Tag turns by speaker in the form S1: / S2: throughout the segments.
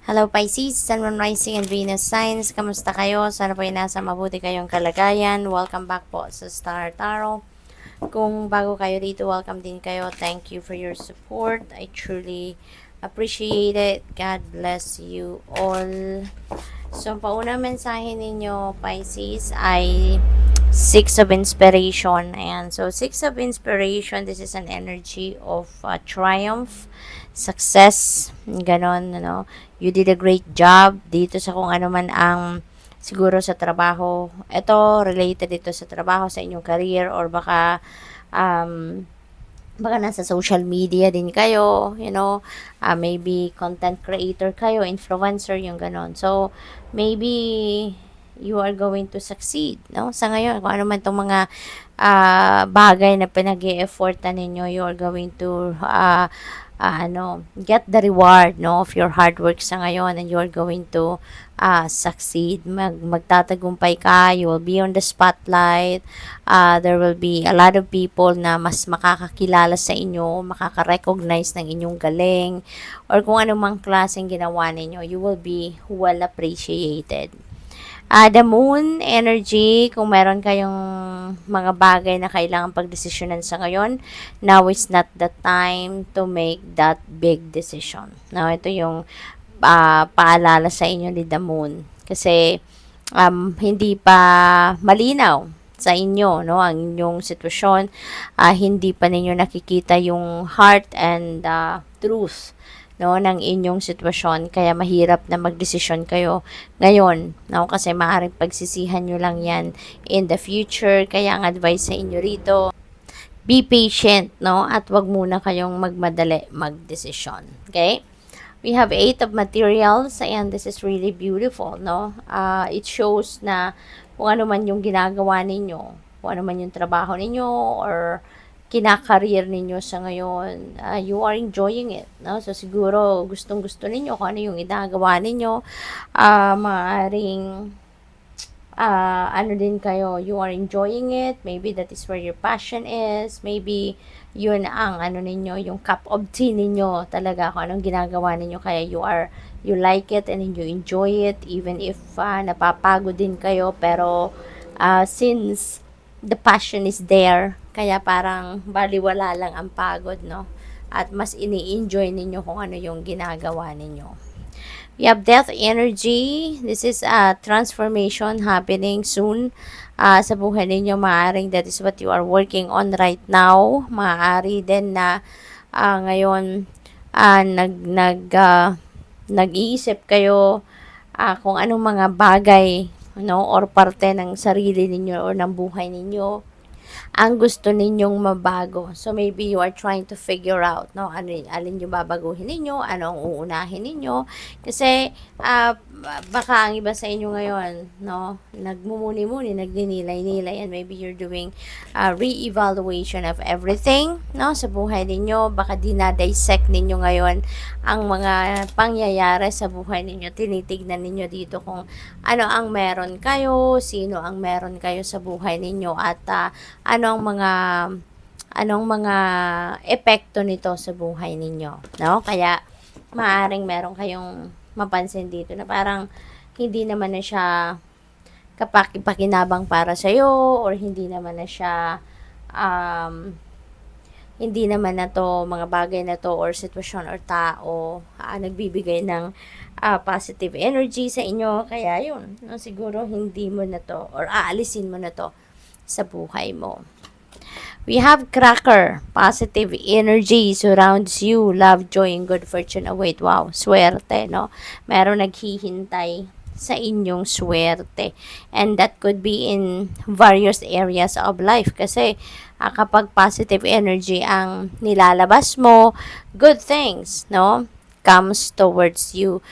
S1: Hello Pisces, Sun, Moon, Rising, and Venus signs. Kamusta kayo? Sana po ay nasa mabuti kayong kalagayan. Welcome back po sa Star Tarot. Kung bago kayo dito, welcome din kayo. Thank you for your support. I truly appreciate it. God bless you all. So, ang paunang mensahe ninyo, Pisces, ay Six of Inspiration. Ayan. So, Six of Inspiration, this is an energy of triumph, success, ganon, ano. You did a great job dito sa kung ano man ang siguro sa trabaho. Ito, related ito sa trabaho, sa inyong career, or um, baka nasa social media din kayo, maybe content creator kayo, influencer, yung ganon. So, maybe you are going to succeed, no? Sa ngayon, kung ano man itong mga bagay na pinag-i-effortan ninyo, you are going to get the reward, no, of your hard work sa ngayon, and you are going to succeed. Magtatagumpay ka, you will be on the spotlight. There will be a lot of people na mas makakakilala sa inyo, makaka-recognize ng inyong galing, or kung anumang klaseng ginawa ninyo, you will be well appreciated. The moon energy, kung meron kayong mga bagay na kailangan pagdesisyonan sa ngayon, now is not the time to make that big decision. Now, ito yung paalala sa inyo ni the moon. Kasi, hindi pa malinaw sa inyo, no, ang inyong sitwasyon. Hindi pa ninyo nakikita yung heart and truth, no, ng inyong sitwasyon, kaya mahirap na magdesisyon kayo ngayon, no, kasi maaaring pagsisihan nyo lang yan in the future. Kaya ang advice sa inyo rito, be patient, no, at wag muna kayong magmadali magdesisyon. Okay, we have 8 of materials, and this is really beautiful, no. It shows na kung ano man yung ginagawa ninyo, kung ano man yung trabaho ninyo, or kinakareer ninyo sa ngayon, you are enjoying it, no? So, siguro, gustong-gusto ninyo kung ano yung ginagawa ninyo. Maaaring, ano din kayo, you are enjoying it. Maybe that is where your passion is. Maybe, yun ang, ano ninyo, yung cup of tea ninyo, talaga, kung anong ginagawa ninyo. Kaya you like it and you enjoy it, even if napapagod din kayo. Pero, since the passion is there, kaya parang baliwala lang ang pagod, no? At mas ini-enjoy ninyo kung ano yung ginagawa ninyo. We have death energy. This is a transformation happening soon sa buhay ninyo. Maaaring that is what you are working on right now. Maaari din na ngayon nag-iisip kayo kung anong mga bagay, no, or parte ng sarili ninyo or ng buhay ninyo ang gusto ninyong mabago. So, maybe you are trying to figure out, no, alin yung babaguhin ninyo, ano ang uunahin ninyo. Kasi, baka ang iba sa inyo ngayon, no, nagmumuni-muni, nagdinilay-nilay, and maybe you're doing re-evaluation of everything, no, sa buhay ninyo. Baka dinadissect ninyo ngayon ang mga pangyayari sa buhay ninyo. Tinitignan ninyo dito kung ano ang meron kayo, sino ang meron kayo sa buhay ninyo, at anong mga epekto nito sa buhay ninyo, no? Kaya maaring meron kayong mapansin dito na parang hindi naman na siya kapakipakinabang para sa iyo, or hindi naman na siya hindi naman na to, mga bagay na to or sitwasyon or tao nagbibigay ng positive energy sa inyo. Kaya yun, no, siguro hindi mo na to or aalisin mo na to sa buhay mo. We have cracker. Positive energy surrounds you. Love, joy, and good fortune await. Wow, swerte, no? Meron naghihintay sa inyong swerte. And that could be in various areas of life. Kasi kapag positive energy ang nilalabas mo, good things, no, comes towards you.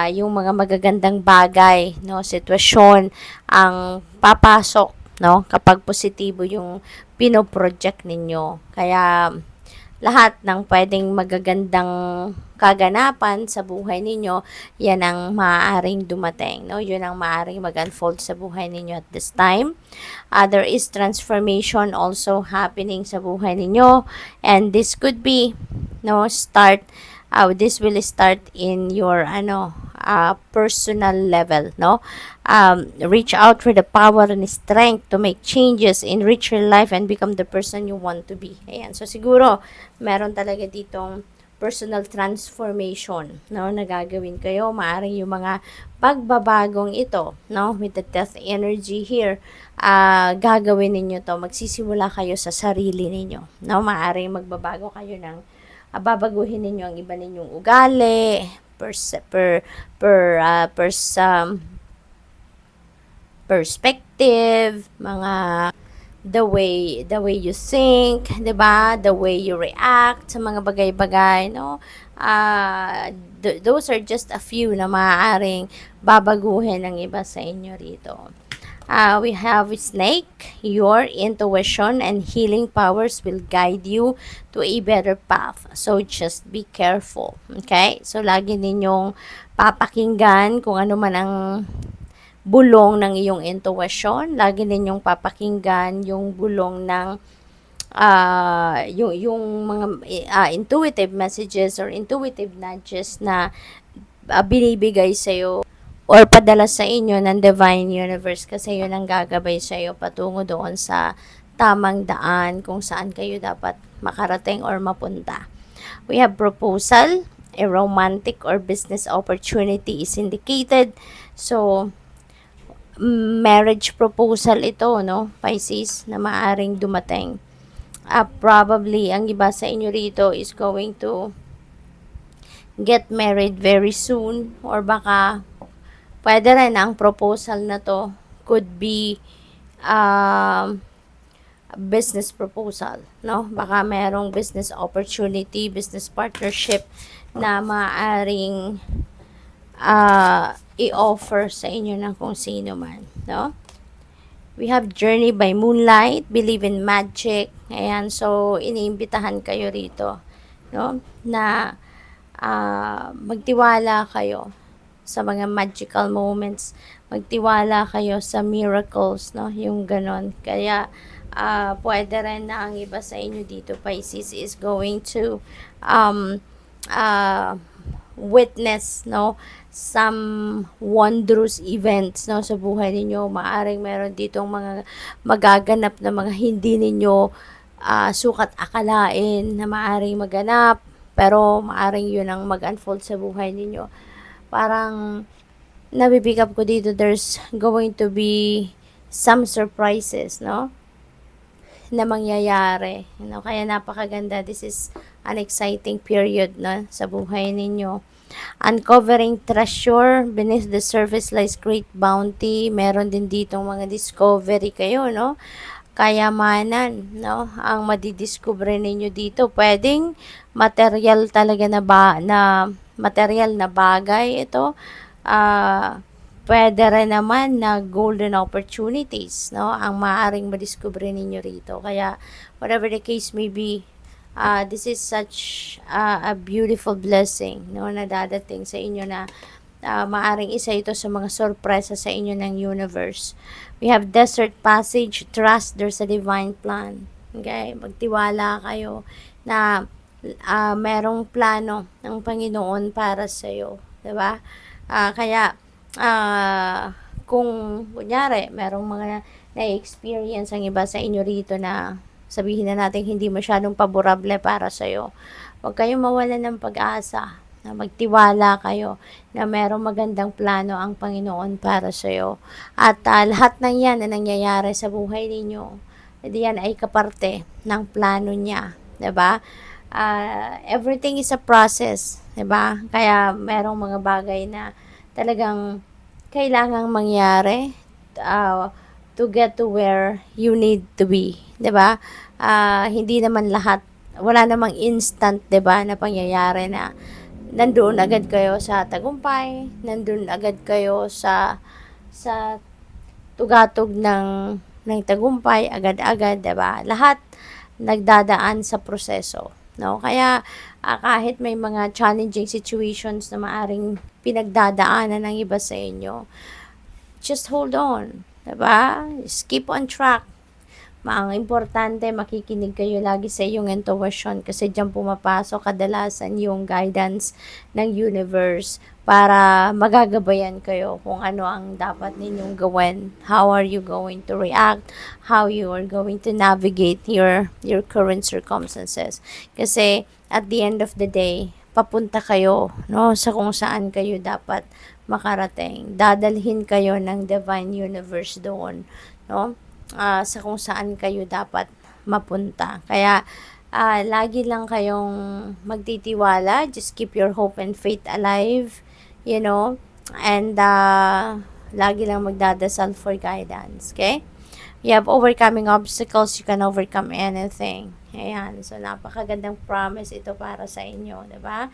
S1: Yung mga magagandang bagay, no, sitwasyon ang papasok, no, kapag positibo yung pinoproject ninyo. Kaya lahat ng pwedeng magagandang kaganapan sa buhay ninyo, yan ang maaaring dumating, no? Yun ang maaaring mag-unfold sa buhay ninyo at this time. There is transformation also happening sa buhay ninyo, and this could be, no, this will start in your personal level, no? Reach out for the power and strength to make changes, enrich your life, and become the person you want to be. Ayan. So, siguro, meron talaga ditong personal transformation, no, na gagawin kayo. Maaring yung mga pagbabagong ito, no, with the death energy here, gagawin ninyo to. Magsisimula kayo sa sarili ninyo, no. Maaring magbabago kayo ng, babaguhin ninyo ang iba ninyong ugali, perspective, mga the way you think, 'di ba? The way you react sa mga bagay-bagay, no? Those are just a few na maaaring babaguhin ng iba sa inyo rito. We have snake. Your intuition and healing powers will guide you to a better path. So, just be careful. Okay? So, lagi ninyong papakinggan kung ano man ang bulong ng iyong intuition. Lagi ninyong papakinggan yung bulong ng yung mga intuitive messages or intuitive nudges na binibigay sa'yo or padala sa inyo ng Divine Universe, kasi yun ang gagabay sa iyo patungo doon sa tamang daan kung saan kayo dapat makarating or mapunta. We have proposal, a romantic or business opportunity is indicated. So, marriage proposal ito, no, Pisces, na maaring dumating. Probably, ang iba sa inyo rito is going to get married very soon, or baka pwede rin ang proposal na to could be business proposal, no? Baka merong business opportunity, business partnership na maaring i-offer sa inyo ng kung sino man, no? We have journey by moonlight, believe in magic. Ayan, so iniimbitahan kayo rito, no? Na magtiwala kayo sa mga magical moments, magtiwala kayo sa miracles, no? Yung ganon. Kaya, pwede rin na ang iba sa inyo dito, Pisces, is going to witness, no, some wondrous events, no, sa buhay ninyo. Maaring meron ditong mga magaganap na mga hindi ninyo sukat akalain na maaring maganap, pero maaring yun ang mag-unfold sa buhay ninyo. Parang nabipick up ko dito, there's going to be some surprises, no, na mangyayari, no? Kaya napakaganda. This is an exciting period, no, sa buhay ninyo. Uncovering treasure, beneath the surface lies great bounty. Meron din ditong mga discovery kayo, no, kayamanan, no, ang madidiscover ninyo dito. Pwedeng material talaga na material na bagay ito. Pwede rin naman na golden opportunities, no, ang maaaring madiscover ninyo rito. Kaya, whatever the case may be, this is such a beautiful blessing, no, na dadating sa inyo na maaring isa ito sa mga sorpresa sa inyo ng universe. We have desert passage, trust there's a divine plan. Okay? Magtiwala kayo na merong plano ng Panginoon para sa iyo, 'di ba? Kaya kung kunyari merong mga na-experience ang iba sa inyo rito na sabihin na natin hindi masyadong paborable para sa iyo, huwag kayong mawalan ng pag-asa, na magtiwala kayo na merong magandang plano ang Panginoon para sa iyo. At lahat ng yan na nangyayari sa buhay ninyo, yan ay kaparte ng plano niya, 'di ba? Everything is a process, 'di ba? Kaya merong mga bagay na talagang kailangang mangyari to get to where you need to be, 'di ba? Hindi naman lahat, wala namang instant, 'di ba, na pangyayari na nandoon agad kayo sa tagumpay, nandoon agad kayo sa tugatog ng tagumpay agad-agad, 'di ba? Lahat nagdadaan sa proseso, no? Kaya kahit may mga challenging situations na maaring pinagdadaanan ng iba sa inyo, just hold on, 'di ba? Just keep on track. Ang importante, makikinig kayo lagi sa iyong intuition kasi diyan pumapasok kadalasan yung guidance ng universe para magagabayan kayo kung ano ang dapat ninyong gawin. How are you going to react? How you are going to navigate your current circumstances. Kasi at the end of the day, papunta kayo, no, sa kung saan kayo dapat makarating. Dadalhin kayo ng divine universe doon, no? Sa kung saan kayo dapat mapunta. Kaya lagi lang kayong magtitiwala. Just keep your hope and faith alive, you know, and lagi lang magdadasal for guidance, okay? You have overcoming obstacles, you can overcome anything. Ayan. So, napakagandang promise ito para sa inyo, diba?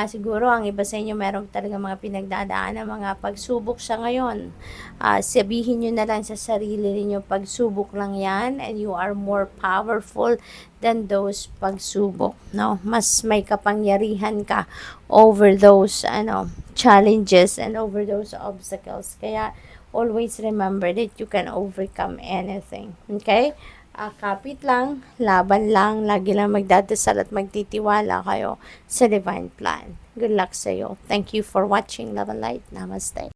S1: Siguro, ang iba sa inyo, meron talaga mga pinagdadaan ng mga pagsubok sa ngayon. Sabihin nyo na lang sa sarili niyo, pagsubok lang yan, and you are more powerful than those pagsubok, no? Mas may kapangyarihan ka over those, challenges and over those obstacles. Kaya, always remember that you can overcome anything. Okay? Kapit lang, laban lang, lagi lang magdadasal at magtitiwala kayo sa divine plan. Good luck sa iyo. Thank you for watching Love and Light. Namaste.